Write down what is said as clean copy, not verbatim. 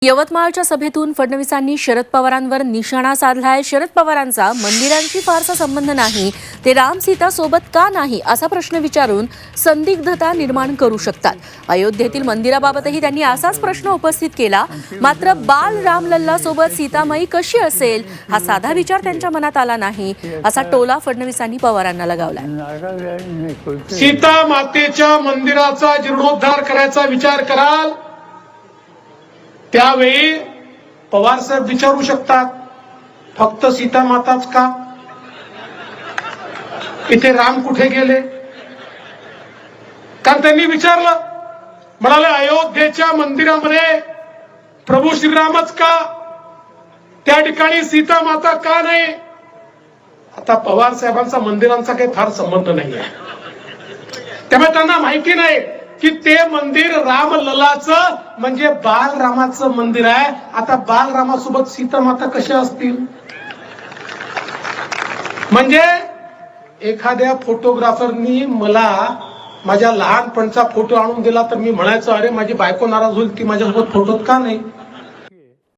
यवतमाळच्या सभेतून फडणवीसांनी शरद पवारांवर निशाणा साधलाय। शरद पवारांचा मंदिरांशी फारसा संबंध नाही, ते राम सीता सोबत का नाही असा प्रश्न विचारून संदिग्धता निर्माण करू शकतात। अयोध्येतील मंदिराबाबतही त्यांनी असाच प्रश्न उपस्थित केला। मात्र बाल रामलल्ला सोबत सीतामाई कशी असेल हा साधा विचार त्यांच्या मनात आला नाही, असा टोला फडणवीसांनी पवारांना लगावलाय। सीता मातेच्या मंदिराचा जीर्णोद्धार करायचा विचार कराल त्यावेळी पवार साहेब विचारू शकतात, फक्त सीता माताच का? इथे राम कुठे गेले? कारण त्यांनी विचारलं, म्हणाले अयोध्येच्या मंदिरामध्ये प्रभू श्रीरामच का, त्या ठिकाणी सीता माता का नाही? आता पवार साहेबांचा मंदिरांचा काही फार संबंध नाही आहे, त्यामुळे त्यांना माहिती नाही की ते मंदिर रामललाचं म्हणजे बालरामाचं मंदिर आहे। आता बालरामासोबत सीता माता कशा असतील? म्हणजे एखाद्या फोटोग्राफरनी मला माझ्या लहानपणचा फोटो आणून दिला तर मी म्हणायचो, अरे माझी बायको नाराज होईल, ती माझ्यासोबत फोटोत का नाही?